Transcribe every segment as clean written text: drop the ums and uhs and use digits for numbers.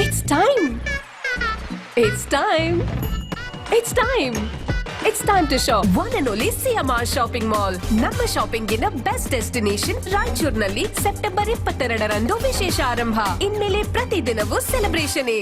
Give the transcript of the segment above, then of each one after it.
It's time. It's time. It's time. It's time to shop. One and only CMR Shopping Mall. ನಮ್ಮ shopping ನ best destination ರಾಯಚೂರಿನಲ್ಲಿ September 22ರಂದು ವಿಶೇಷ ಆರಂಭ. ಇನ್ಮೇಲೆ ಪ್ರತಿದಿನವೂ ಸೆಲೆಬ್ರೇಷನ್.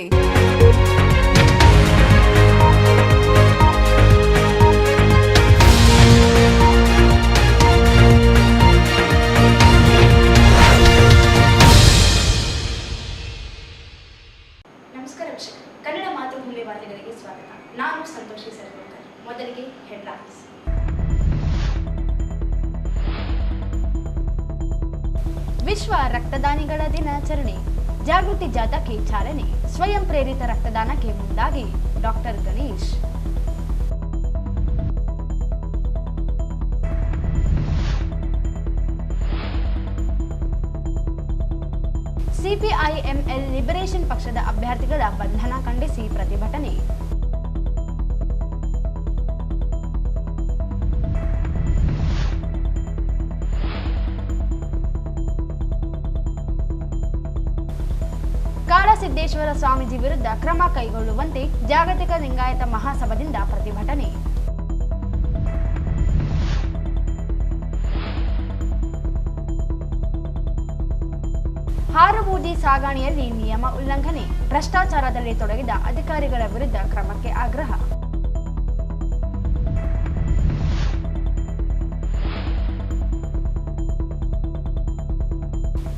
ನಮಸ್ಕಾರ ವೀಕ್ಷಕರೇ, ಕನ್ನಡ ಮಾತೃಭೂಮಿ ವಾರ್ತೆಗಳಿಗೆ ಸ್ವಾಗತ. ನಾನು ಸಂತೋಷಿ ಸರ್ವೇಕರ್. ಮೊದಲಿಗೆ ಹೆಡ್ಲೈನ್ಸ್. ವಿಶ್ವ ರಕ್ತದಾನಿಗಳ ದಿನಾಚರಣೆ, ಜಾಗೃತಿ ಜಾಥಾಕ್ಕೆ ಚಾಲನೆ, ಸ್ವಯಂ ಪ್ರೇರಿತ ರಕ್ತದಾನಕ್ಕೆ ಮುಂದಾಗಿ ಡಾಕ್ಟರ್ ಗಣೇಶ್. ಸಿಪಿಐಎಂಎಲ್ ಲಿಬರೇಷನ್ ಪಕ್ಷದ ಅಭ್ಯರ್ಥಿಗಳ ಬಂಧನ ಖಂಡಿಸಿ ಪ್ರತಿಭಟನೆ. ಕಾಡಸಿದ್ದೇಶ್ವರ ಸ್ವಾಮೀಜಿ ವಿರುದ್ಧ ಕ್ರಮ ಕೈಗೊಳ್ಳುವಂತೆ ಜಾಗತಿಕ ಲಿಂಗಾಯತ ಮಹಾಸಭಾದಿಂದ ಪ್ರತಿಭಟನೆ. ಹಾರುಬೂದಿ ಸಾಗಾಣೆಯಲ್ಲಿ ನಿಯಮ ಉಲ್ಲಂಘನೆ, ಭ್ರಷ್ಟಾಚಾರದಲ್ಲಿ ತೊಡಗಿದ ಅಧಿಕಾರಿಗಳ ವಿರುದ್ಧ ಕ್ರಮಕ್ಕೆ ಆಗ್ರಹ.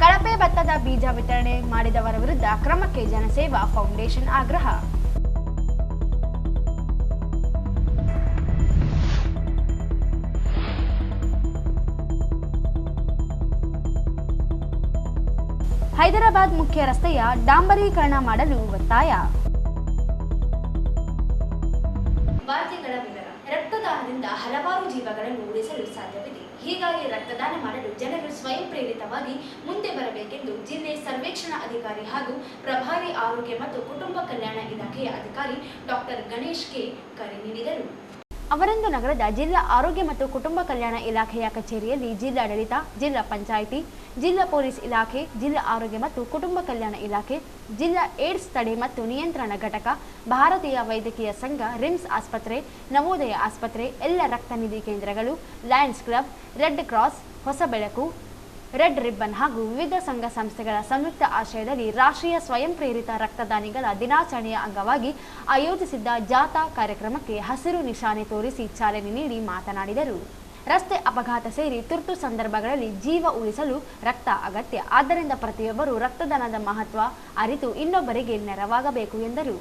ಕಳಪೆ ಭತ್ತದ ಬೀಜ ವಿತರಣೆ ಮಾಡಿದವರ ವಿರುದ್ಧ ಕ್ರಮಕ್ಕೆ ಜನಸೇವಾ ಫೌಂಡೇಶನ್ ಆಗ್ರಹ. ಹೈದರಾಬಾದ್ ಮುಖ್ಯ ರಸ್ತೆಯ ಡಾಂಬರೀಕರಣ ಮಾಡಲು ಒತ್ತಾಯ. ವಾರ್ತೆಗಳ ವಿವರ. ರಕ್ತದಾನದಿಂದ ಹಲವಾರು ಜೀವಗಳನ್ನು ಉಳಿಸಲು ಸಾಧ್ಯವಿದೆ. ಹೀಗಾಗಿ ರಕ್ತದಾನ ಮಾಡಲು ಜನರು ಸ್ವಯಂ ಪ್ರೇರಿತವಾಗಿ ಮುಂದೆ ಬರಬೇಕೆಂದು ಜಿಲ್ಲೆ ಸರ್ವೇಕ್ಷಣಾ ಅಧಿಕಾರಿ ಹಾಗೂ ಪ್ರಭಾರಿ ಆರೋಗ್ಯ ಮತ್ತು ಕುಟುಂಬ ಕಲ್ಯಾಣ ಇಲಾಖೆಯ ಅಧಿಕಾರಿ ಡಾಕ್ಟರ್ ಗಣೇಶ್ ಕೆ ಕರೆ ನೀಡಿದರು. ಅವರಂದು ನಗರದ ಜಿಲ್ಲಾ ಆರೋಗ್ಯ ಮತ್ತು ಕುಟುಂಬ ಕಲ್ಯಾಣ ಇಲಾಖೆಯ ಕಚೇರಿಯಲ್ಲಿ ಜಿಲ್ಲಾಡಳಿತ, ಜಿಲ್ಲಾ ಪಂಚಾಯಿತಿ, ಜಿಲ್ಲಾ ಪೊಲೀಸ್ ಇಲಾಖೆ, ಜಿಲ್ಲಾ ಆರೋಗ್ಯ ಮತ್ತು ಕುಟುಂಬ ಕಲ್ಯಾಣ ಇಲಾಖೆ, ಜಿಲ್ಲಾ ಏಡ್ಸ್ ತಡೆ ಮತ್ತು ನಿಯಂತ್ರಣ ಘಟಕ, ಭಾರತೀಯ ವೈದ್ಯಕೀಯ ಸಂಘ, ರಿಮ್ಸ್ ಆಸ್ಪತ್ರೆ, ನವೋದಯ ಆಸ್ಪತ್ರೆ, ಎಲ್ಲ ರಕ್ತ ನಿಧಿ ಕೇಂದ್ರಗಳು, ಲಯನ್ಸ್ ಕ್ಲಬ್, ರೆಡ್ ಕ್ರಾಸ್, ಹೊಸ ಬೆಳಕು, ರೆಡ್ ರಿಬ್ಬನ್ ಹಾಗೂ ವಿವಿಧ ಸಂಘ ಸಂಸ್ಥೆಗಳ ಸಂಯುಕ್ತ ಆಶ್ರಯದಲ್ಲಿ ರಾಷ್ಟ್ರೀಯ ಸ್ವಯಂ ಪ್ರೇರಿತ ರಕ್ತದಾನಿಗಳ ದಿನಾಚರಣೆಯ ಅಂಗವಾಗಿ ಆಯೋಜಿಸಿದ್ದ ಜಾಥಾ ಕಾರ್ಯಕ್ರಮಕ್ಕೆ ಹಸಿರು ನಿಶಾನೆ ತೋರಿಸಿ ಚಾಲನೆ ನೀಡಿ ಮಾತನಾಡಿದರು. ರಸ್ತೆ ಅಪಘಾತ ಸೇರಿ ತುರ್ತು ಸಂದರ್ಭಗಳಲ್ಲಿ ಜೀವ ಉಳಿಸಲು ರಕ್ತ ಅಗತ್ಯ. ಆದ್ದರಿಂದ ಪ್ರತಿಯೊಬ್ಬರೂ ರಕ್ತದಾನದ ಮಹತ್ವ ಅರಿತು ಇನ್ನೊಬ್ಬರಿಗೆ ನೆರವಾಗಬೇಕು ಎಂದರು.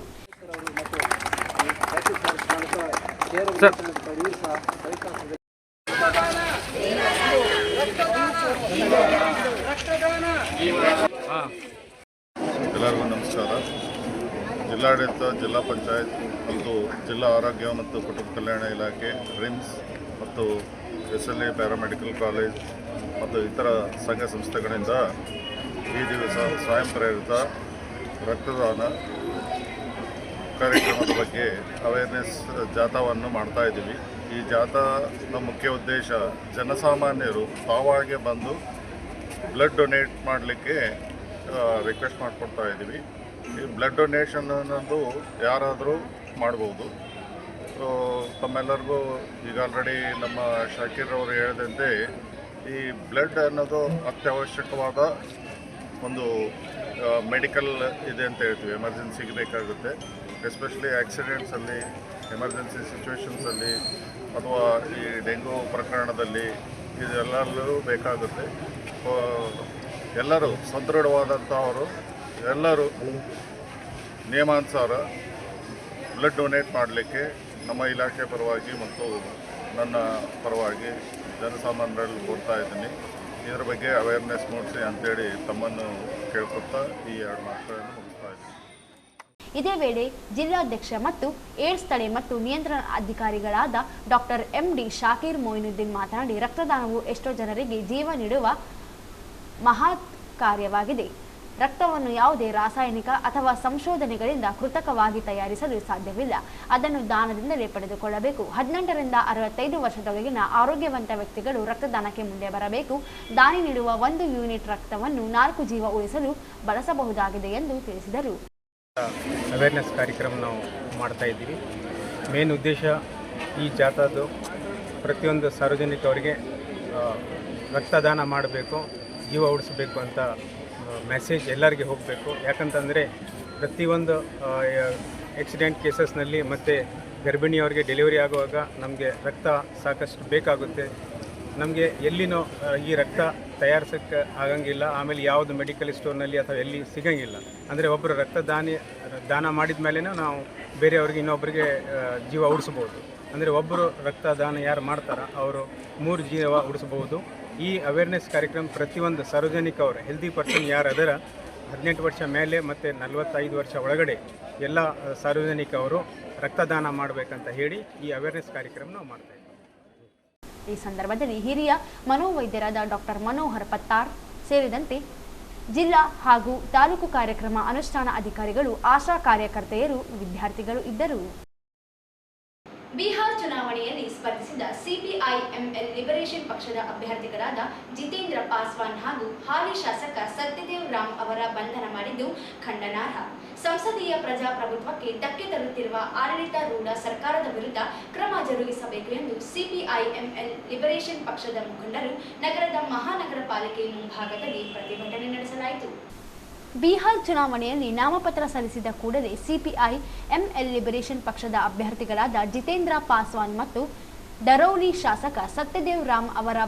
ಎಲ್ಲರಿಗೂ ನಮಸ್ಕಾರ. ಜಿಲ್ಲಾಡಳಿತ, ಜಿಲ್ಲಾ ಪಂಚಾಯತ್ ಮತ್ತು ಜಿಲ್ಲಾ ಆರೋಗ್ಯ ಮತ್ತು ಕುಟುಂಬ ಕಲ್ಯಾಣ ಇಲಾಖೆ, ರಿಮ್ಸ್ ಮತ್ತು SLA ಪ್ಯಾರಾಮೆಡಿಕಲ್ ಕಾಲೇಜ್ ಮತ್ತು ಇತರ ಸಂಘ ಸಂಸ್ಥೆಗಳಿಂದ ಈ ದಿವಸ ಸ್ವಯಂ ಪ್ರೇರಿತ ರಕ್ತದಾನ ಕಾರ್ಯಕ್ರಮದ ಬಗ್ಗೆ ಅವೇರ್ನೆಸ್ ಜಾಥಾವನ್ನು ಮಾಡ್ತಾ ಇದ್ದೀವಿ. ಈ ಜಾಥಾದ ಮುಖ್ಯ ಉದ್ದೇಶ ಜನಸಾಮಾನ್ಯರು ತಾವಾಗೆ ಬಂದು ಬ್ಲಡ್ ಡೊನೇಟ್ ಮಾಡಲಿಕ್ಕೆ ರಿಕ್ವೆಸ್ಟ್ ಮಾಡಿಕೊಡ್ತಾ ಇದ್ದೀವಿ. ಈ ಬ್ಲಡ್ ಡೊನೇಷನ್ ಅನ್ನೋದು ಯಾರಾದರೂ ಮಾಡ್ಬೋದು. ತಮ್ಮೆಲ್ಲರಿಗೂ ಈಗ ಆಲ್ರೆಡಿ ನಮ್ಮ ಶಾಕೀರ್ ಅವರು ಹೇಳಿದಂತೆ ಈ ಬ್ಲಡ್ ಅನ್ನೋದು ಅತ್ಯವಶ್ಯಕವಾದ ಒಂದು ಮೆಡಿಕಲ್ ಇದೆ ಅಂತ ಹೇಳ್ತೀವಿ. ಎಮರ್ಜೆನ್ಸಿಗೆ ಬೇಕಾಗುತ್ತೆ. ಎಸ್ಪೆಷಲಿ ಆಕ್ಸಿಡೆಂಟ್ಸಲ್ಲಿ, ಎಮರ್ಜೆನ್ಸಿ ಸಿಚುವೇಷನ್ಸಲ್ಲಿ ಅಥವಾ ಈ ಡೆಂಗು ಪ್ರಕರಣದಲ್ಲಿ ಇದೆಲ್ಲರೂ ಬೇಕಾಗುತ್ತೆ. ಎಲ್ಲರೂ ಸದೃಢವಾದಂಥವರು ಎಲ್ಲರೂ ನಿಯಮಾನುಸಾರ ಬ್ಲಡ್ ಡೊನೇಟ್ ಮಾಡಲಿಕ್ಕೆ ನಮ್ಮ ಇಲಾಖೆ ಪರವಾಗಿ ಮತ್ತು ನನ್ನ ಪರವಾಗಿ ಜನಸಾಮಾನ್ಯರಲ್ಲಿ ಕೋರ್ತಾ ಇದ್ದೀನಿ. ಇದರ ಬಗ್ಗೆ ಅವೇರ್ನೆಸ್ ಮೂಡಿಸಿ ಅಂತೇಳಿ ತಮ್ಮನ್ನು ಕೇಳ್ಕೊತಾ ಈ 2 ಮಾತುಗಳನ್ನು ಮುಗಿಸ್ತಾ ಇದ್ದೀನಿ. ಇದೇ ವೇಳೆ ಜಿಲ್ಲಾಧ್ಯಕ್ಷ ಮತ್ತು ಏಡ್ಸ್ ತಡೆ ಮತ್ತು ನಿಯಂತ್ರಣ ಅಧಿಕಾರಿಗಳಾದ ಡಾಕ್ಟರ್ MD ಶಾಕೀರ್ ಮೊಯಿನುದ್ದೀನ್ ಮಾತನಾಡಿ, ರಕ್ತದಾನವು ಎಷ್ಟೋ ಜನರಿಗೆ ಜೀವ ನೀಡುವ ಮಹತ್ ಕಾರ್ಯವಾಗಿದೆ. ರಕ್ತವನ್ನು ಯಾವುದೇ ರಾಸಾಯನಿಕ ಅಥವಾ ಸಂಶೋಧನೆಗಳಿಂದ ಕೃತಕವಾಗಿ ತಯಾರಿಸಲು ಸಾಧ್ಯವಿಲ್ಲ. ಅದನ್ನು ದಾನದಿಂದಲೇ ಪಡೆದುಕೊಳ್ಳಬೇಕು. 18 ರಿಂದ 65 ವರ್ಷದೊಳಗಿನ ಆರೋಗ್ಯವಂತ ವ್ಯಕ್ತಿಗಳು ರಕ್ತದಾನಕ್ಕೆ ಮುಂದೆ ಬರಬೇಕು. ದಾನಿ ನೀಡುವ 1 ಯೂನಿಟ್ ರಕ್ತವನ್ನು 4 ಜೀವ ಉಳಿಸಲು ಬಳಸಬಹುದಾಗಿದೆ ಎಂದು ತಿಳಿಸಿದರು. ಅವೇರ್ನೆಸ್ ಕಾರ್ಯಕ್ರಮ ನಾವು ಮಾಡ್ತಾ ಇದ್ದೀವಿ. ಮೇನ್ ಉದ್ದೇಶ ಈ ಜಾಥಾದು ಪ್ರತಿಯೊಂದು ಸಾರ್ವಜನಿಕವರಿಗೆ ರಕ್ತದಾನ ಮಾಡಬೇಕು, ಜೀವ ಉಳಿಸಬೇಕು ಅಂತ ಮೆಸೇಜ್ ಎಲ್ಲರಿಗೆ ಹೋಗಬೇಕು. ಯಾಕಂತಂದರೆ ಪ್ರತಿಯೊಂದು ಆಕ್ಸಿಡೆಂಟ್ ಕೇಸಸ್ನಲ್ಲಿ ಮತ್ತು ಗರ್ಭಿಣಿಯವರಿಗೆ ಡೆಲಿವರಿ ಆಗುವಾಗ ನಮಗೆ ರಕ್ತ ಸಾಕಷ್ಟು ಬೇಕಾಗುತ್ತೆ. ನಮಗೆ ಎಲ್ಲಿನೋ ಈ ರಕ್ತ ತಯಾರಿಸೋಕ್ಕೆ ಆಗಂಗಿಲ್ಲ. ಆಮೇಲೆ ಯಾವುದು ಮೆಡಿಕಲ್ ಸ್ಟೋರ್ನಲ್ಲಿ ಅಥವಾ ಎಲ್ಲಿ ಸಿಗಂಗಿಲ್ಲ. ಅಂದರೆ ಒಬ್ಬರು ದಾನ ಮಾಡಿದ ಮೇಲೇ ನಾವು ಬೇರೆಯವ್ರಿಗೆ ಇನ್ನೊಬ್ಬರಿಗೆ ಜೀವ ಉಳಿಸ್ಬೋದು. ಅಂದರೆ ಒಬ್ಬರು ರಕ್ತದಾನ ಯಾರು ಮಾಡ್ತಾರೋ ಅವರು 3 ಜೀವ ಉಳಿಸ್ಬೋದು. ಈ ಅವೇರ್ನೆಸ್ ಕಾರ್ಯಕ್ರಮ ಪ್ರತಿಯೊಂದು ಸಾರ್ವಜನಿಕವರು ಹೆಲ್ದಿ ಪರ್ಸನ್ ಯಾರು ಅದರ 18 ವರ್ಷ ಮೇಲೆ ಮತ್ತು 45 ವರ್ಷ ಒಳಗಡೆ ಎಲ್ಲ ಸಾರ್ವಜನಿಕವರು ರಕ್ತದಾನ ಮಾಡಬೇಕಂತ ಹೇಳಿ ಈ ಅವೇರ್ನೆಸ್ ಕಾರ್ಯಕ್ರಮ ನಾವು ಮಾಡ್ತಾ ಇದ್ದೀವಿ. ಈ ಸಂದರ್ಭದಲ್ಲಿ ಹಿರಿಯ ಮನೋವೈದ್ಯರಾದ ಡಾಕ್ಟರ್ ಮನೋಹರ್ ಪತ್ತಾರ್ ಸೇರಿದಂತೆ ಜಿಲ್ಲಾ ಹಾಗೂ ತಾಲೂಕು ಕಾರ್ಯಕ್ರಮ ಅನುಷ್ಠಾನ ಅಧಿಕಾರಿಗಳು, ಆಶಾ ಕಾರ್ಯಕರ್ತೆಯರು, ವಿದ್ಯಾರ್ಥಿಗಳು ಇದ್ದರು. ಬಿಹಾರ್ ಚುನಾವಣೆಯಲ್ಲಿ ಸ್ಪರ್ಧಿಸಿದ ಸಿಪಿಐ-ಎಂಎಲ್ ಲಿಬರೇಷನ್ ಪಕ್ಷದ ಅಭ್ಯರ್ಥಿಗಳಾದ ಜಿತೇಂದ್ರ ಪಾಸ್ವಾನ್ ಹಾಗೂ ಹಾಲಿ ಶಾಸಕ ಸತ್ಯದೇವ್ ರಾಮ್ ಅವರ ಬಂಧನ ಮಾಡಿದ್ದು ಖಂಡನಾರ್ಹ. ಸಂಸದೀಯ ಪ್ರಜಾಪ್ರಭುತ್ವಕ್ಕೆ ಧಕ್ಕೆ ತರುತ್ತಿರುವ ಆಡಳಿತಾರೂಢ ಸರ್ಕಾರದ ವಿರುದ್ಧ ಕ್ರಮ ಜರುಗಿಸಬೇಕು ಎಂದು ಸಿಪಿಐ-ಎಂಎಲ್ ಲಿಬರೇಷನ್ ಪಕ್ಷದ ಮುಖಂಡರು ನಗರದ ಮಹಾನಗರ ಪಾಲಿಕೆ ಮುಂಭಾಗದಲ್ಲಿ ಪ್ರತಿಭಟನೆ ನಡೆಸಲಾಯಿತು. ಬಿಹಾರ್ ಚುನಾವಣೆಯಲ್ಲಿ ನಾಮಪತ್ರ ಸಲ್ಲಿಸಿದ ಕೂಡಲೇ ಸಿಪಿಐ-ಎಂಎಲ್ ಲಿಬರೇಷನ್ ಪಕ್ಷದ ಅಭ್ಯರ್ಥಿಗಳಾದ ಜಿತೇಂದ್ರ ಪಾಸ್ವಾನ್ ಮತ್ತು ಡರೌಲಿ ಶಾಸಕ ಸತ್ಯದೇವ್ ರಾಮ್ ಅವರ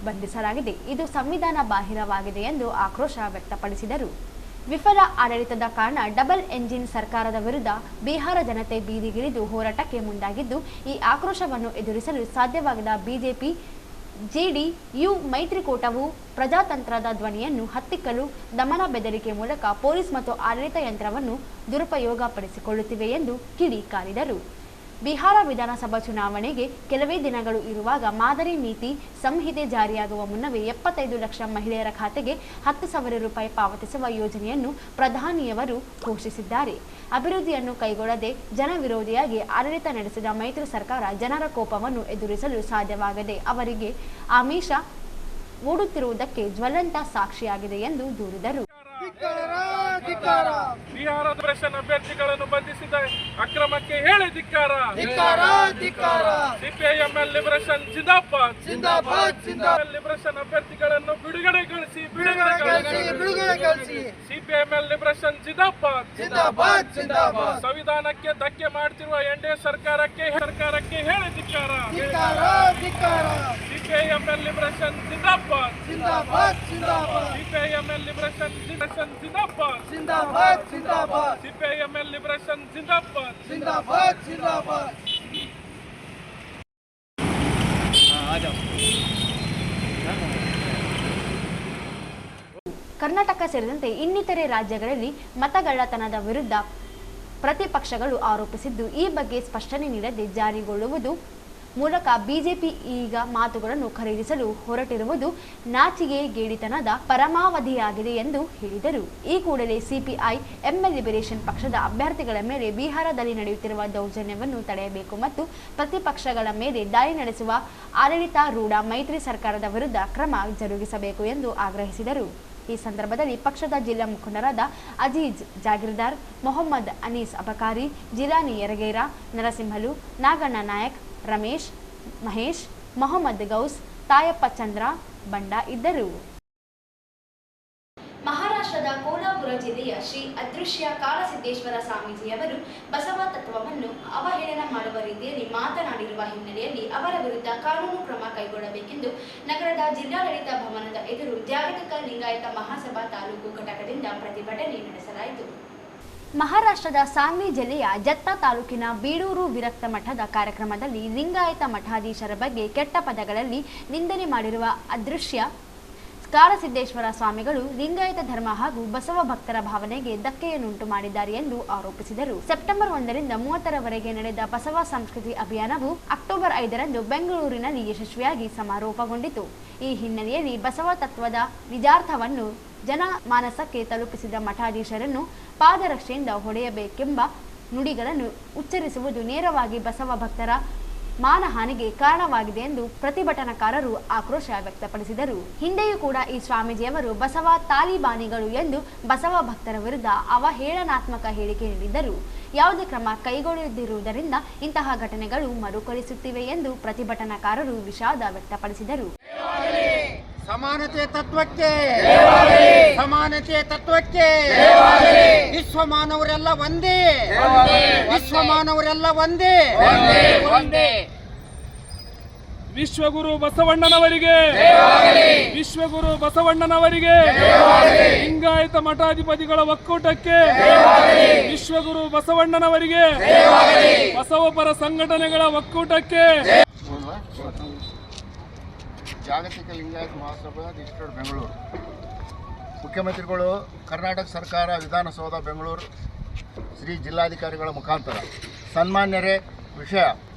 ಬಂಧಿಸಲಾಗಿದೆ. ಇದು ಸಂವಿಧಾನ ಬಾಹಿರವಾಗಿದೆ ಎಂದು ಆಕ್ರೋಶ ವ್ಯಕ್ತಪಡಿಸಿದರು. ವಿಫಲ ಆಡಳಿತದ ಕಾರಣ ಡಬಲ್ ಎಂಜಿನ್ ಸರ್ಕಾರದ ವಿರುದ್ಧ ಬಿಹಾರ ಜನತೆ ಬೀದಿಗಿಳಿದು ಹೋರಾಟಕ್ಕೆ ಮುಂದಾಗಿದ್ದು, ಈ ಆಕ್ರೋಶವನ್ನು ಎದುರಿಸಲು ಸಾಧ್ಯವಾಗದ ಬಿಜೆಪಿ ಜೆಡಿಯು ಮೈತ್ರಿಕೂಟವು ಪ್ರಜಾತಂತ್ರದ ಧ್ವನಿಯನ್ನು ಹತ್ತಿಕ್ಕಲು ದಮನ ಬೆದರಿಕೆ ಮೂಲಕ ಪೊಲೀಸ್ ಮತ್ತು ಆಡಳಿತ ಯಂತ್ರವನ್ನು ದುರುಪಯೋಗಪಡಿಸಿಕೊಳ್ಳುತ್ತಿವೆ ಎಂದು ಕಿಡಿಕಾರಿದರು. ಬಿಹಾರ ವಿಧಾನಸಭಾ ಚುನಾವಣೆಗೆ ಕೆಲವೇ ದಿನಗಳು ಇರುವಾಗ ಮಾದರಿ ನೀತಿ ಸಂಹಿತೆ ಜಾರಿಯಾಗುವ ಮುನ್ನವೇ 75 ಲಕ್ಷ ಮಹಿಳೆಯರ ಖಾತೆಗೆ 10,000 ರೂಪಾಯಿ ಪಾವತಿಸುವ ಯೋಜನೆಯನ್ನು ಪ್ರಧಾನಿಯವರು ಘೋಷಿಸಿದ್ದಾರೆ. ಅಭಿವೃದ್ಧಿಯನ್ನು ಕೈಗೊಳ್ಳದೆ ಜನವಿರೋಧಿಯಾಗಿ ಆಡಳಿತ ನಡೆಸಿದ ಮೈತ್ರಿ ಸರ್ಕಾರ ಜನರ ಕೋಪವನ್ನು ಎದುರಿಸಲು ಸಾಧ್ಯವಾಗದೆ ಅವರಿಗೆ ಆಮಿಷ ಓಡುತ್ತಿರುವುದಕ್ಕೆ ಜ್ವಲಂತ ಸಾಕ್ಷಿಯಾಗಿದೆ ಎಂದು ದೂರಿದರು. ಬಿಹಾರದ ಲಿಬರೇಷನ್ ಅಭ್ಯರ್ಥಿಗಳನ್ನು ಬಂಧಿಸಿದ ಅಕ್ರಮಕ್ಕೆ ಹೇಳಿ ಧಿಕ್ಕಾರ. ಸಿಪಿಐ-ಎಂಎಲ್ ಲಿಬರೇಷನ್ ಜಿಂದಾಬಾದ್. ಲಿಬರೇಷನ್ ಅಭ್ಯರ್ಥಿಗಳನ್ನು ಬಿಡುಗಡೆಗೊಳಿಸಿ. ಸಿಪಿಐ-ಎಂಎಲ್ ಲಿಬರೇಷನ್ ಜಿಂದಾಬಾದ್. ಸಂವಿಧಾನಕ್ಕೆ ಧಕ್ಕೆ ಮಾಡುತ್ತಿರುವ ಎನ್ಡಿಎ ಸರ್ಕಾರಕ್ಕೆ ಹೇಳಿ ಧಿಕ್ಕಾರ. ಸಿಪಿಐ-ಎಂಎಲ್ ಲಿಬರೇಷನ್ ಜಿಂದಾಬಾದ್. ಸಿಪಿಐ-ಎಂಎಲ್ ಲಿಬರೇಷನ್ जिंदाबाद जिंदाबाद जिंदाबाद सीपीआई-एमएल लिबरेशन जिंदाबाद जिंदाबाद जिंदाबाद। ಕರ್ನಾಟಕ ಸೇರಿದಂತೆ ಇನ್ನಿತರೆ ರಾಜ್ಯಗಳಲ್ಲಿ ಮತಗಳ್ಳತನದ ವಿರುದ್ಧ ಪ್ರತಿಪಕ್ಷಗಳು ಆರೋಪಿಸಿದ್ದು, ಈ ಬಗ್ಗೆ ಸ್ಪಷ್ಟನೆ ನೀಡದೆ ಜಾರಿಗೊಳ್ಳುವುದು ಮೂಲಕ ಬಿಜೆಪಿ ಈಗ ಮಾತುಗಳನ್ನು ಖರೀದಿಸಲು ಹೊರಟಿರುವುದು ನಾಚಿಕೆಗೇಡಿತನದ ಪರಮಾವಧಿಯಾಗಿದೆ ಎಂದು ಹೇಳಿದರು. ಈ ಕೂಡಲೇ ಸಿಪಿಐ-ಎಂಎಲ್ ಲಿಬರೇಷನ್ ಪಕ್ಷದ ಅಭ್ಯರ್ಥಿಗಳ ಮೇಲೆ ಬಿಹಾರದಲ್ಲಿ ನಡೆಯುತ್ತಿರುವ ದೌರ್ಜನ್ಯವನ್ನು ತಡೆಯಬೇಕು ಮತ್ತು ಪ್ರತಿಪಕ್ಷಗಳ ಮೇಲೆ ದಾಳಿ ನಡೆಸುವ ಆಡಳಿತಾರೂಢ ಮೈತ್ರಿ ಸರ್ಕಾರದ ವಿರುದ್ಧ ಕ್ರಮ ಜರುಗಿಸಬೇಕು ಎಂದು ಆಗ್ರಹಿಸಿದರು. ಈ ಸಂದರ್ಭದಲ್ಲಿ ಪಕ್ಷದ ಜಿಲ್ಲಾ ಮುಖಂಡರಾದ ಅಜೀಜ್ ಜಾಗೀರ್ದಾರ್, ಮೊಹಮ್ಮದ್ ಅನೀಸ್ ಅಬಕಾರಿ, ಜಿಲಾನಿ ಯರಗೇರ, ನರಸಿಂಹಲು, ನಾಗಣ್ಣ ನಾಯಕ್, ರಮೇಶ್, ಮಹೇಶ್, ಮೊಹಮ್ಮದ್ ಗೌಸ್, ತಾಯಪ್ಪ ಚಂದ್ರ ಬಂಡ ಇದ್ದರು. ಮಹಾರಾಷ್ಟ್ರದ ಕೋಲ್ಹಾಪುರ ಜಿಲ್ಲೆಯ ಶ್ರೀ ಅದೃಶ್ಯ ಕಾಲಸಿದ್ದೇಶ್ವರ ಸ್ವಾಮೀಜಿಯವರು ಬಸವ ತತ್ವವನ್ನು ಅವಹೇಳನ ಮಾಡುವ ರೀತಿಯಲ್ಲಿ ಮಾತನಾಡಿರುವ ಹಿನ್ನೆಲೆಯಲ್ಲಿ ಅವರ ವಿರುದ್ಧ ಕಾನೂನು ಕ್ರಮ ಕೈಗೊಳ್ಳಬೇಕೆಂದು ನಗರದ ಜಿಲ್ಲಾಡಳಿತ ಭವನದ ಎದುರು ಜಾಗತಿಕ ಲಿಂಗಾಯತ ಮಹಾಸಭಾ ತಾಲೂಕು ಘಟಕದಿಂದ ಪ್ರತಿಭಟನೆ ನಡೆಸಲಾಯಿತು. ಮಹಾರಾಷ್ಟ್ರದ ಸಾಂಗ್ಲಿ ಜಿಲ್ಲೆಯ ಜತ್ತಾ ತಾಲೂಕಿನ ಬೀಡೂರು ವಿರಕ್ತ ಮಠದ ಕಾರ್ಯಕ್ರಮದಲ್ಲಿ ಲಿಂಗಾಯತ ಮಠಾಧೀಶರ ಬಗ್ಗೆ ಕೆಟ್ಟ ಪದಗಳಲ್ಲಿ ನಿಂದನೆ ಮಾಡಿರುವ ಅದೃಶ್ಯ ಕಾಲಸಿದ್ದೇಶ್ವರ ಸ್ವಾಮಿಗಳು ಲಿಂಗಾಯತ ಧರ್ಮ ಹಾಗೂ ಬಸವ ಭಕ್ತರ ಭಾವನೆಗೆ ಧಕ್ಕೆಯನ್ನುಂಟು ಮಾಡಿದ್ದಾರೆ ಎಂದು ಆರೋಪಿಸಿದರು. ಸೆಪ್ಟೆಂಬರ್ 1ರಿಂದ 30ರವರೆಗೆ ನಡೆದ ಬಸವ ಸಂಸ್ಕೃತಿ ಅಭಿಯಾನವು ಅಕ್ಟೋಬರ್ 5ರಂದು ಬೆಂಗಳೂರಿನಲ್ಲಿ ಯಶಸ್ವಿಯಾಗಿ ಸಮಾರೋಪಗೊಂಡಿತು. ಈ ಹಿನ್ನೆಲೆಯಲ್ಲಿ ಬಸವ ತತ್ವದ ನಿಜಾರ್ಥವನ್ನು ಜನಮಾನಸಕ್ಕೆ ತಲುಪಿಸಿದ ಮಠಾಧೀಶರನ್ನು ಪಾದರಕ್ಷೆಯಿಂದ ಹೊಡೆಯಬೇಕೆಂಬ ನುಡಿಗಳನ್ನು ಉಚ್ಚರಿಸುವುದು ನೇರವಾಗಿ ಬಸವ ಭಕ್ತರ ಮಾನಹಾನಿಗೆ ಕಾರಣವಾಗಿದೆ ಎಂದು ಪ್ರತಿಭಟನಾಕಾರರು ಆಕ್ರೋಶ ವ್ಯಕ್ತಪಡಿಸಿದರು. ಹಿಂದೆಯೂ ಕೂಡ ಈ ಸ್ವಾಮೀಜಿಯವರು ಬಸವ ತಾಲಿಬಾನಿಗಳು ಎಂದು ಬಸವ ಭಕ್ತರ ವಿರುದ್ಧ ಅವಹೇಳನಾತ್ಮಕ ಹೇಳಿಕೆ ನೀಡಿದ್ದರು. ಯಾವುದೇ ಕ್ರಮ ಕೈಗೊಳ್ಳದಿರುವುದರಿಂದ ಇಂತಹ ಘಟನೆಗಳು ಮರುಕಳಿಸುತ್ತಿವೆ ಎಂದು ಪ್ರತಿಭಟನಾಕಾರರು ವಿಷಾದ ವ್ಯಕ್ತಪಡಿಸಿದರು. ಸಮಾನತೆ ತತ್ವಕ್ಕೆ ಸಮಾನತೆ ತತ್ವಕ್ಕೆ ವಿಶ್ವ ಮಾನವರೆಲ್ಲ ಒಂದೇ ವಿಶ್ವ ಮಾನವರೆಲ್ಲ ಒಂದೇ ವಿಶ್ವಗುರು ಬಸವಣ್ಣನವರಿಗೆ ವಿಶ್ವಗುರು ಬಸವಣ್ಣನವರಿಗೆ ಲಿಂಗಾಯತ ಮಠಾಧಿಪತಿಗಳ ಒಕ್ಕೂಟಕ್ಕೆ ವಿಶ್ವಗುರು ಬಸವಣ್ಣನವರಿಗೆ ಬಸವಪರ ಸಂಘಟನೆಗಳ ಒಕ್ಕೂಟಕ್ಕೆ ಜಾಗತಿಕ ಲಿಂಗಾಯತ ಮಹಾಸಭಾ ರಿಜಿಸ್ಟರ್ಡ್ ಬೆಂಗಳೂರು ಮುಖ್ಯಮಂತ್ರಿಗಳು ಕರ್ನಾಟಕ ಸರ್ಕಾರ ವಿಧಾನಸೌಧ ಬೆಂಗಳೂರು ಶ್ರೀ ಜಿಲ್ಲಾಧಿಕಾರಿಗಳ ಮುಖಾಂತರ ಸನ್ಮಾನ್ಯರೇ ವಿಷಯ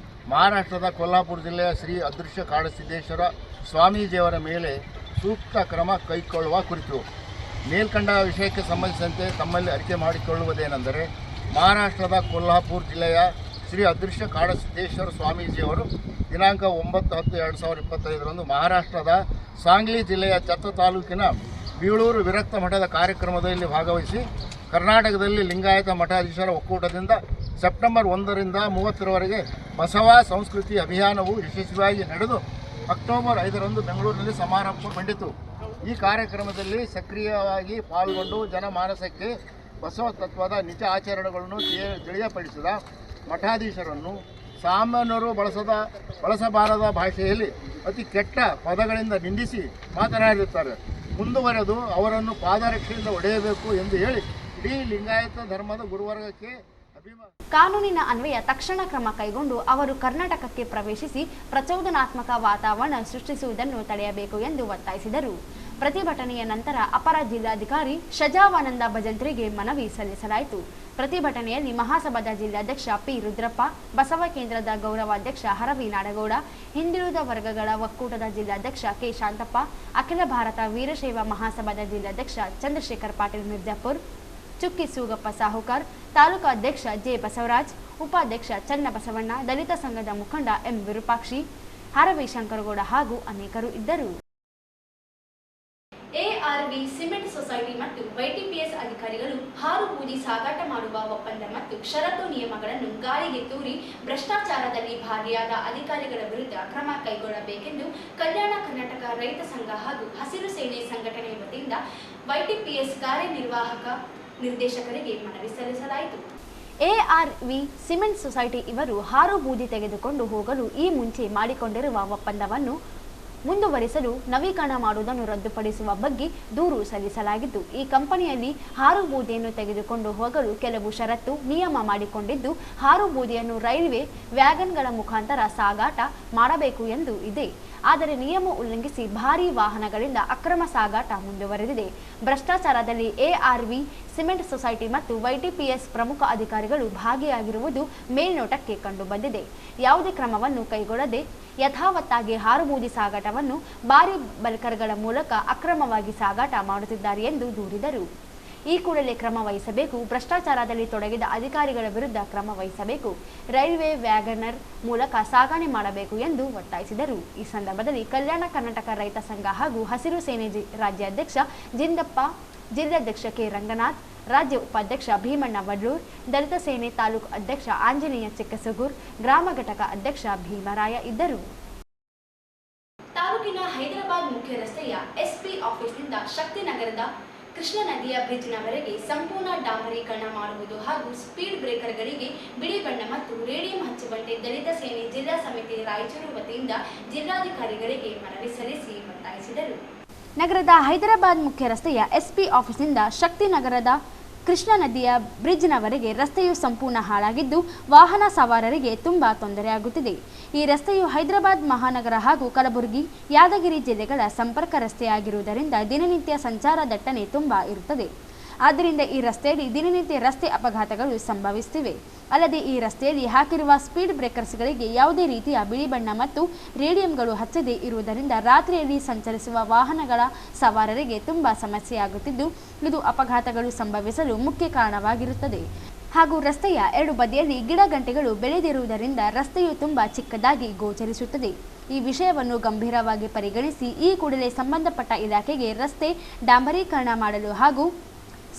ಮಹಾರಾಷ್ಟ್ರದ ಕೊಲ್ಹಾಪುರ ಜಿಲ್ಲೆಯ ಶ್ರೀ ಅದೃಶ್ಯ ಕಾಡಸಿದ್ದೇಶ್ವರ ಸ್ವಾಮೀಜಿಯವರ ಮೇಲೆ ಸೂಕ್ತ ಕ್ರಮ ಕೈಗೊಳ್ಳುವ ಕುರಿತು ಮೇಲ್ಕಂಡ ವಿಷಯಕ್ಕೆ ಸಂಬಂಧಿಸಿದಂತೆ ತಮ್ಮಲ್ಲಿ ಅರಿಕೆ ಮಾಡಿಕೊಳ್ಳುವುದೇನೆಂದರೆ ಮಹಾರಾಷ್ಟ್ರದ ಕೊಲ್ಹಾಪುರ ಜಿಲ್ಲೆಯ ಶ್ರೀ ಅದೃಶ್ಯ ಕಾಡಸಿದ್ದೇಶ್ವರ ಸ್ವಾಮೀಜಿಯವರು ದಿನಾಂಕ 9/10/2025 ಮಹಾರಾಷ್ಟ್ರದ ಸಾಂಗ್ಲಿ ಜಿಲ್ಲೆಯ ಜತ್ತ ತಾಲೂಕಿನ ಬೀಳೂರು ವಿರಕ್ತ ಮಠದ ಕಾರ್ಯಕ್ರಮದಲ್ಲಿ ಭಾಗವಹಿಸಿ ಕರ್ನಾಟಕದಲ್ಲಿ ಲಿಂಗಾಯತ ಮಠಾಧೀಶರ ಒಕ್ಕೂಟದಿಂದ ಸೆಪ್ಟೆಂಬರ್ 1ರಿಂದ 30ರವರೆಗೆ ಬಸವ ಸಂಸ್ಕೃತಿ ಅಭಿಯಾನವು ಯಶಸ್ವಿಯಾಗಿ ನಡೆದು ಅಕ್ಟೋಬರ್ 5ರಂದು ಬೆಂಗಳೂರಿನಲ್ಲಿ ಸಮಾರಂಭಗೊಂಡಿತು. ಈ ಕಾರ್ಯಕ್ರಮದಲ್ಲಿ ಸಕ್ರಿಯವಾಗಿ ಪಾಲ್ಗೊಂಡು ಜನಮಾನಸಕ್ಕೆ ಬಸವ ತತ್ವದ ನಿಜ ಆಚರಣೆಗಳನ್ನು ತಿಳಿಯಪಡಿಸಿದ ಮಠಾಧೀಶರನ್ನು ಸಾಮಾನ್ಯರು ಬಳಸಬಾರದ ಭಾಷೆಯಲ್ಲಿ ಅತಿ ಕೆಟ್ಟ ಪದಗಳಿಂದ ನಿಂದಿಸಿ ಮಾತನಾಡಿರುತ್ತಾರೆ. ಮುಂದುವರೆದು ಅವರನ್ನು ಪಾದರಕ್ಷೆಯಿಂದ ಹೊಡೆಯಬೇಕು ಎಂದು ಹೇಳಿ ಇಡೀ ಲಿಂಗಾಯತ ಧರ್ಮದ ಗುರುವರ್ಗಕ್ಕೆ ಕಾನೂನಿನ ಅನ್ವಯ ತಕ್ಷಣ ಕ್ರಮ ಕೈಗೊಂಡು ಅವರು ಕರ್ನಾಟಕಕ್ಕೆ ಪ್ರವೇಶಿಸಿ ಪ್ರಚೋದನಾತ್ಮಕ ವಾತಾವರಣ ಸೃಷ್ಟಿಸುವುದನ್ನು ತಡೆಯಬೇಕು ಎಂದು ಒತ್ತಾಯಿಸಿದರು. ಪ್ರತಿಭಟನೆಯ ನಂತರ ಅಪರ ಜಿಲ್ಲಾಧಿಕಾರಿ ಶಜಾವಾನಂದ ಭಜಂತ್ರಿಗೆ ಮನವಿ ಸಲ್ಲಿಸಲಾಯಿತು. ಪ್ರತಿಭಟನೆಯಲ್ಲಿ ಮಹಾಸಭಾದ ಜಿಲ್ಲಾಧ್ಯಕ್ಷ ಪಿ ರುದ್ರಪ್ಪ, ಬಸವ ಕೇಂದ್ರದ ಗೌರವಾಧ್ಯಕ್ಷ ಹರವಿ ನಾಡಗೌಡ, ಹಿಂದುಳಿದ ವರ್ಗಗಳ ಒಕ್ಕೂಟದ ಜಿಲ್ಲಾಧ್ಯಕ್ಷ ಕೆ ಶಾಂತಪ್ಪ, ಅಖಿಲ ಭಾರತ ವೀರಶೈವ ಮಹಾಸಭಾದ ಜಿಲ್ಲಾಧ್ಯಕ್ಷ ಚಂದ್ರಶೇಖರ್ ಪಾಟೀಲ್ ಮಿರ್ಜಾಪುರ್, ಚುಕ್ಕಿ ಸೂಗಪ್ಪ ಸಾಹುಕಾರ್, ತಾಲೂಕಾ ಅಧ್ಯಕ್ಷ ಜೆ ಬಸವರಾಜ್, ಉಪಾಧ್ಯಕ್ಷ ಚನ್ನ ಬಸವಣ್ಣ, ದಲಿತ ಸಂಘದ ಮುಖಂಡ ಎಂ ವಿರೂಪಾಕ್ಷಿ, ಹರವಿ ಶಂಕರಗೌಡ ಹಾಗೂ ಅನೇಕರು ಇದ್ದರು. ಎಆರ್ವಿ ಸಿಮೆಂಟ್ ಸೊಸೈಟಿ ಮತ್ತು ವೈಟಿಪಿಎಸ್ ಅಧಿಕಾರಿಗಳು ಹಾರು ಬೂದಿ ಸಾಗಾಟ ಮಾಡುವ ಒಪ್ಪಂದ ಮತ್ತು ಷರತ್ತು ನಿಯಮಗಳನ್ನು ಗಾಳಿಗೆ ತೂರಿ ಭ್ರಷ್ಟಾಚಾರದಲ್ಲಿ ಭಾಗಿಯಾದ ಅಧಿಕಾರಿಗಳ ವಿರುದ್ಧ ಕ್ರಮ ಕೈಗೊಳ್ಳಬೇಕೆಂದು ಕಲ್ಯಾಣ ಕರ್ನಾಟಕ ರೈತ ಸಂಘ ಹಾಗೂ ಹಸಿರು ಸೇನೆ ಸಂಘಟನೆ ವತಿಯಿಂದ ವೈಟಿಪಿಎಸ್ ಕಾರ್ಯನಿರ್ವಾಹಕ ನಿರ್ದೇಶಕರಿಗೆ ಮನವಿ ಸಲ್ಲಿಸಲಾಯಿತು. ಎಆರ್ವಿ ಸಿಮೆಂಟ್ ಸೊಸೈಟಿ ಇವರು ಹಾರು ಬೂದಿ ತೆಗೆದುಕೊಂಡು ಹೋಗಲು ಈ ಮುಂಚೆ ಮಾಡಿಕೊಂಡಿರುವ ಒಪ್ಪಂದವನ್ನು ಮುಂದುವರಿಸಲು ನವೀಕರಣ ಮಾಡುವುದನ್ನು ರದ್ದುಪಡಿಸುವ ಬಗ್ಗೆ ದೂರು ಸಲ್ಲಿಸಲಾಗಿದ್ದು, ಈ ಕಂಪನಿಯಲ್ಲಿ ಹಾರು ಬೂದಿಯನ್ನು ತೆಗೆದುಕೊಂಡು ಹೋಗಲು ಕೆಲವು ಷರತ್ತು ನಿಯಮ ಮಾಡಿಕೊಂಡಿದ್ದು, ಹಾರು ಬೂದಿಯನ್ನು ರೈಲ್ವೆ ವ್ಯಾಗನ್ಗಳ ಮುಖಾಂತರ ಸಾಗಾಟ ಮಾಡಬೇಕು ಎಂದು ಇದೆ. ಆದರೆ ನಿಯಮ ಉಲ್ಲಂಘಿಸಿ ಭಾರೀ ವಾಹನಗಳಿಂದ ಅಕ್ರಮ ಸಾಗಾಟ ಮುಂದುವರೆದಿದೆ. ಭ್ರಷ್ಟಾಚಾರದಲ್ಲಿ ಎಆರ್ವಿ ಸಿಮೆಂಟ್ ಸೊಸೈಟಿ ಮತ್ತು ವೈಟಿಪಿಎಸ್ ಪ್ರಮುಖ ಅಧಿಕಾರಿಗಳು ಭಾಗಿಯಾಗಿರುವುದು ಮೇಲ್ನೋಟಕ್ಕೆ ಕಂಡುಬಂದಿದೆ. ಯಾವುದೇ ಕ್ರಮವನ್ನು ಕೈಗೊಳ್ಳದೆ ಯಥಾವತ್ತಾಗಿ ಹಾರುಬೂದಿ ಸಾಗಾಟವನ್ನು ಭಾರೀ ಬಲ್ಕರ್ಗಳ ಮೂಲಕ ಅಕ್ರಮವಾಗಿ ಸಾಗಾಟ ಮಾಡುತ್ತಿದ್ದಾರೆ ಎಂದು ದೂರಿದರು. ಈ ಕೂಡಲೇ ಕ್ರಮ ವಹಿಸಬೇಕು. ಭ್ರಷ್ಟಾಚಾರದಲ್ಲಿ ತೊಡಗಿದ ಅಧಿಕಾರಿಗಳ ವಿರುದ್ಧ ಕ್ರಮ ವಹಿಸಬೇಕು. ರೈಲ್ವೆ ವ್ಯಾಗನರ್ ಮೂಲಕ ಸಾಗಣೆ ಮಾಡಬೇಕು ಎಂದು ಒತ್ತಾಯಿಸಿದರು. ಈ ಸಂದರ್ಭದಲ್ಲಿ ಕಲ್ಯಾಣ ಕರ್ನಾಟಕ ರೈತ ಸಂಘ ಹಾಗೂ ಹಸಿರು ಸೇನೆ ರಾಜ್ಯಾಧ್ಯಕ್ಷ ಜಿಂದಪ್ಪ, ಜಿಲ್ಲಾಧ್ಯಕ್ಷ ಕೆ ರಂಗನಾಥ್, ರಾಜ್ಯ ಉಪಾಧ್ಯಕ್ಷ ಭೀಮಣ್ಣ ವಡ್ಲೂರ್, ದಲಿತ ಸೇನೆ ತಾಲೂಕು ಅಧ್ಯಕ್ಷ ಆಂಜನೇಯ ಚಿಕ್ಕಸಗೂರ್, ಗ್ರಾಮ ಘಟಕ ಅಧ್ಯಕ್ಷ ಭೀಮರಾಯ ಇದ್ದರು. ತಾಲೂಕಿನ ಹೈದರಾಬಾದ್ ಮುಖ್ಯ ರಸ್ತೆಯ ಎಸ್ಪಿ ಆಫೀಸ್ನಿಂದ ಶಕ್ತಿನಗರದ ಕೃಷ್ಣ ನದಿಯ ಬ್ರಿಡ್ಜ್ನವರೆಗೆ ಸಂಪೂರ್ಣ ಡಾಂಬರೀಕರಣ ಮಾಡುವುದು ಹಾಗೂ ಸ್ಪೀಡ್ ಬ್ರೇಕರ್ಗಳಿಗೆ ಬಿಳಿ ಬಣ್ಣ ಮತ್ತು ರೇಡಿಯಂ ಹಚ್ಚುವಂತೆ ದಲಿತ ಸೇನೆ ಜಿಲ್ಲಾ ಸಮಿತಿ ರಾಯಚೂರು ವತಿಯಿಂದ ಜಿಲ್ಲಾಧಿಕಾರಿಗಳಿಗೆ ಮನವಿ ಸಲ್ಲಿಸಿ ಒತ್ತಾಯಿಸಿದರು. ನಗರದ ಹೈದರಾಬಾದ್ ಮುಖ್ಯ ರಸ್ತೆಯ ಎಸ್ಪಿ ಆಫೀಸ್ನಿಂದ ಶಕ್ತಿನಗರದ ಕೃಷ್ಣ ನದಿಯ ಬ್ರಿಡ್ಜ್ನವರೆಗೆ ರಸ್ತೆಯು ಸಂಪೂರ್ಣ ಹಾಳಾಗಿದ್ದು ವಾಹನ ಸವಾರರಿಗೆ ತುಂಬಾ ತೊಂದರೆಯಾಗುತ್ತಿದೆ. ಈ ರಸ್ತೆಯು ಹೈದರಾಬಾದ್ ಮಹಾನಗರ ಹಾಗೂ ಕಲಬುರಗಿ, ಯಾದಗಿರಿ ಜಿಲ್ಲೆಗಳ ಸಂಪರ್ಕ ರಸ್ತೆಯಾಗಿರುವುದರಿಂದ ದಿನನಿತ್ಯ ಸಂಚಾರ ದಟ್ಟಣೆ ತುಂಬಾ ಇರುತ್ತದೆ. ಆದ್ದರಿಂದ ಈ ರಸ್ತೆಯಲ್ಲಿ ದಿನನಿತ್ಯ ರಸ್ತೆ ಅಪಘಾತಗಳು ಸಂಭವಿಸುತ್ತಿವೆ. ಅಲ್ಲದೆ ಈ ರಸ್ತೆಯಲ್ಲಿ ಹಾಕಿರುವ ಸ್ಪೀಡ್ ಬ್ರೇಕರ್ಸ್ಗಳಿಗೆ ಯಾವುದೇ ರೀತಿಯ ಬಿಳಿ ಬಣ್ಣ ಮತ್ತು ರೇಡಿಯಂಗಳು ಹಚ್ಚದೇ ಇರುವುದರಿಂದ ರಾತ್ರಿಯಲ್ಲಿ ಸಂಚರಿಸುವ ವಾಹನಗಳ ಸವಾರರಿಗೆ ತುಂಬಾ ಸಮಸ್ಯೆಯಾಗುತ್ತಿದ್ದು, ಇದು ಅಪಘಾತಗಳು ಸಂಭವಿಸಲು ಮುಖ್ಯ ಕಾರಣವಾಗಿರುತ್ತದೆ. ಹಾಗೂ ರಸ್ತೆಯ ಎರಡು ಬದಿಯಲ್ಲಿ ಗಿಡ ಗಂಟೆಗಳು ಬೆಳೆದಿರುವುದರಿಂದ ರಸ್ತೆಯು ತುಂಬಾ ಚಿಕ್ಕದಾಗಿ ಗೋಚರಿಸುತ್ತದೆ. ಈ ವಿಷಯವನ್ನು ಗಂಭೀರವಾಗಿ ಪರಿಗಣಿಸಿ ಈ ಕೂಡಲೇ ಸಂಬಂಧಪಟ್ಟ ಇಲಾಖೆಗೆ ರಸ್ತೆ ಡಾಂಬರೀಕರಣ ಮಾಡಲು ಹಾಗೂ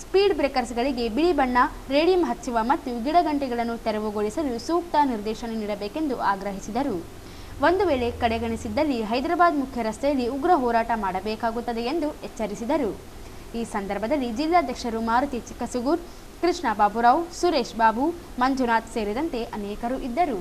ಸ್ಪೀಡ್ ಬ್ರೇಕರ್ಸ್ಗಳಿಗೆ ಬಿಳಿ ಬಣ್ಣ ರೇಡಿಯಂ ಹಚ್ಚುವ ಮತ್ತು ಗಿಡಗಂಟೆಗಳನ್ನು ತೆರವುಗೊಳಿಸಲು ಸೂಕ್ತ ನಿರ್ದೇಶನ ನೀಡಬೇಕೆಂದು ಆಗ್ರಹಿಸಿದರು. ಒಂದು ವೇಳೆ ಕಡೆಗಣಿಸಿದ್ದಲ್ಲಿ ಹೈದರಾಬಾದ್ ಮುಖ್ಯ ರಸ್ತೆಯಲ್ಲಿ ಉಗ್ರ ಹೋರಾಟ ಮಾಡಬೇಕಾಗುತ್ತದೆ ಎಂದು ಎಚ್ಚರಿಸಿದರು. ಈ ಸಂದರ್ಭದಲ್ಲಿ ಜಿಲ್ಲಾಧ್ಯಕ್ಷರು ಮಾರುತಿ ಚಿಕ್ಕಸುಗೂರ್, ಕೃಷ್ಣ ಬಾಬುರಾವ್, ಸುರೇಶ್ ಬಾಬು, ಮಂಜುನಾಥ್ ಸೇರಿದಂತೆ ಅನೇಕರು ಇದ್ದರು.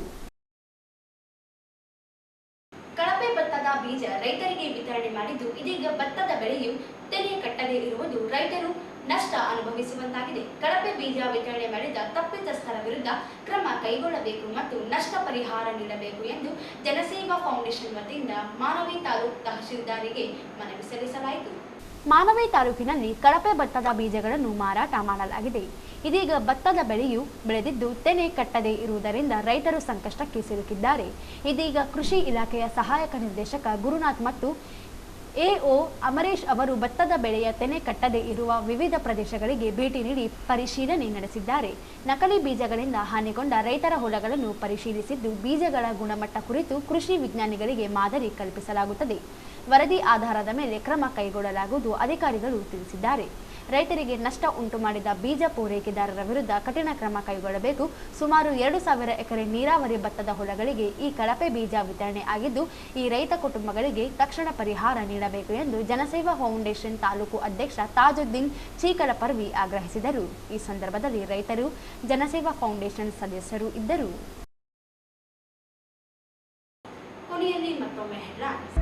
ಕಳಪೆ ಭತ್ತದ ಬೀಜ ರೈತರಿಗೆ ವಿತರಣೆ ಮಾಡಿದ್ದು, ಇದೀಗ ಭತ್ತದ ಬೆಳೆಯು ತೆನೆ ಕಟ್ಟದೇ ಇರುವುದು ರೈತರು ನಷ್ಟ ಅನುಭವಿಸುವಂತಾಗಿದೆ. ಕಳಪೆ ಬೀಜ ವಿತರಣೆ ಮಾಡಿದ ತಪ್ಪಿತಸ್ಥರ ವಿರುದ್ಧ ಕ್ರಮ ಕೈಗೊಳ್ಳಬೇಕು ಮತ್ತು ನಷ್ಟ ಪರಿಹಾರ ನೀಡಬೇಕು ಎಂದು ಜನಸೇವಾ ಫೌಂಡೇಶನ್ ವತಿಯಿಂದ ಮಾನವಿ ತಾಲೂಕು ತಹಶೀಲ್ದಾರಿಗೆ ಮನವಿ ಸಲ್ಲಿಸಲಾಯಿತು. ಮಾನವಿ ತಾಲೂಕಿನಲ್ಲಿ ಕಳಪೆ ಭತ್ತದ ಬೀಜಗಳನ್ನು ಮಾರಾಟ ಮಾಡಲಾಗಿದೆ. ಇದೀಗ ಭತ್ತದ ಬೆಳೆಯು ಬೆಳೆದಿದ್ದು ತೆನೆ ಕಟ್ಟದೇ ಇರುವುದರಿಂದ ರೈತರು ಸಂಕಷ್ಟಕ್ಕೆ ಸಿಲುಕಿದ್ದಾರೆ. ಇದೀಗ ಕೃಷಿ ಇಲಾಖೆಯ ಸಹಾಯಕ ನಿರ್ದೇಶಕ ಗುರುನಾಥ್ ಮತ್ತು ಎಒ ಅಮರೇಶ್ ಅವರು ಭತ್ತದ ಬೆಳೆಯ ತೆನೆ ಕಟ್ಟದೇ ಇರುವ ವಿವಿಧ ಪ್ರದೇಶಗಳಿಗೆ ಭೇಟಿ ನೀಡಿ ಪರಿಶೀಲನೆ ನಡೆಸಿದ್ದಾರೆ. ನಕಲಿ ಬೀಜಗಳಿಂದ ಹಾನಿಗೊಂಡ ರೈತರ ಹೊಲಗಳನ್ನು ಪರಿಶೀಲಿಸಿದ್ದು, ಬೀಜಗಳ ಗುಣಮಟ್ಟ ಕುರಿತು ಕೃಷಿ ವಿಜ್ಞಾನಿಗಳಿಗೆ ಮಾದರಿ ಕಲ್ಪಿಸಲಾಗುತ್ತದೆ. ವರದಿ ಆಧಾರದ ಮೇಲೆ ಕ್ರಮ ಕೈಗೊಳ್ಳಲಾಗುವುದು ಅಧಿಕಾರಿಗಳು ತಿಳಿಸಿದ್ದಾರೆ. ರೈತರಿಗೆ ನಷ್ಟ ಉಂಟು ಮಾಡಿದ ಬೀಜ ಪೂರೈಕೆದಾರರ ವಿರುದ್ಧ ಕಠಿಣ ಕ್ರಮ ಕೈಗೊಳ್ಳಬೇಕು. ಸುಮಾರು 2,000 ಎಕರೆ ನೀರಾವರಿ ಭತ್ತದ ಹೊಲಗಳಿಗೆ ಈ ಕಳಪೆ ಬೀಜ ವಿತರಣೆ ಆಗಿದ್ದು, ಈ ರೈತ ಕುಟುಂಬಗಳಿಗೆ ತಕ್ಷಣ ಪರಿಹಾರ ನೀಡಬೇಕು ಎಂದು ಜನಸೇವಾ ಫೌಂಡೇಶನ್ ತಾಲೂಕು ಅಧ್ಯಕ್ಷ ತಾಜುದ್ದೀನ್ ಚೀಕಲಪರ್ವಿ ಆಗ್ರಹಿಸಿದರು. ಈ ಸಂದರ್ಭದಲ್ಲಿ ರೈತರು, ಜನಸೇವಾ ಫೌಂಡೇಶನ್ ಸದಸ್ಯರು ಇದ್ದರು. ಕೊನೆಯಲ್ಲಿ ಮತ್ತೊಮ್ಮೆ ಹೆಡ್ಲೈನ್ಸ್.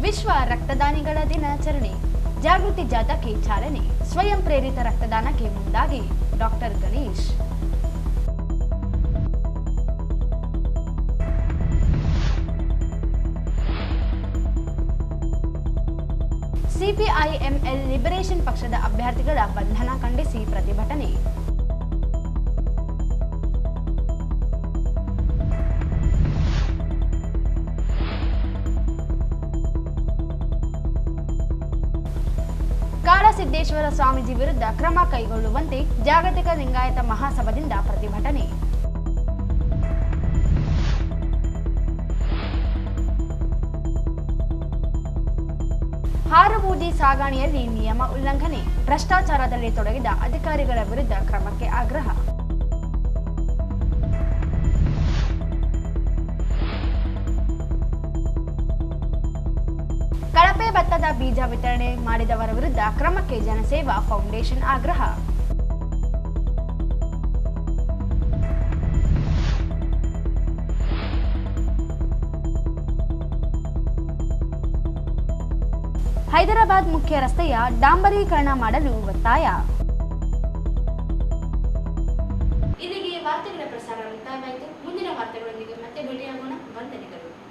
ವಿಶ್ವ ರಕ್ತದಾನಿಗಳ ದಿನಾಚರಣೆ, ಜಾಗೃತಿ ಜಾಥಾಕ್ಕೆ ಚಾಲನೆ, ಸ್ವಯಂ ಪ್ರೇರಿತ ರಕ್ತದಾನಕ್ಕೆ ಮುಂದಾಗಿ ಡಾಕ್ಟರ್ ಗಣೇಶ್. ಸಿಪಿಐಎಂಎಲ್ ಲಿಬರೇಷನ್ ಪಕ್ಷದ ಅಭ್ಯರ್ಥಿಗಳ ಬಂಧನ ಖಂಡಿಸಿ ಪ್ರತಿಭಟನೆ. ಕಾಡಸಿದ್ದೇಶ್ವರ ಸ್ವಾಮೀಜಿ ವಿರುದ್ಧ ಕ್ರಮ ಕೈಗೊಳ್ಳುವಂತೆ ಜಾಗತಿಕ ಲಿಂಗಾಯತ ಮಹಾಸಭಾದಿಂದ ಪ್ರತಿಭಟನೆ. ಹಾರುಬೂದಿ ಸಾಗಾಣೆಯಲ್ಲಿ ನಿಯಮ ಉಲ್ಲಂಘನೆ, ಭ್ರಷ್ಟಾಚಾರದಲ್ಲಿ ತೊಡಗಿದ ಅಧಿಕಾರಿಗಳ ವಿರುದ್ಧ ಕ್ರಮಕ್ಕೆ ಆಗ್ರಹ. ಕಳಪೆ ಭತ್ತದ ಬೀಜ ವಿತರಣೆ ಮಾಡಿದವರ ವಿರುದ್ಧ ಕ್ರಮಕ್ಕೆ ಜನಸೇವಾ ಫೌಂಡೇಶನ್ ಆಗ್ರಹ. ಹೈದರಾಬಾದ್ ಮುಖ್ಯ ರಸ್ತೆಯ ಡಾಂಬರೀಕರಣ ಮಾಡಲು ಒತ್ತಾಯ. ಇಲ್ಲಿಗೆ ವಾರ್ತೆಗಳ ಪ್ರಸಾರ ಮುಕ್ತಾಯವಾಯಿತು. ಮುಂದಿನ ವಾರ್ತೆಗಳೊಂದಿಗೆ ಮತ್ತೆ ಭೇಟಿಯಾಗೋಣ. ವಂದನೆಗಳು.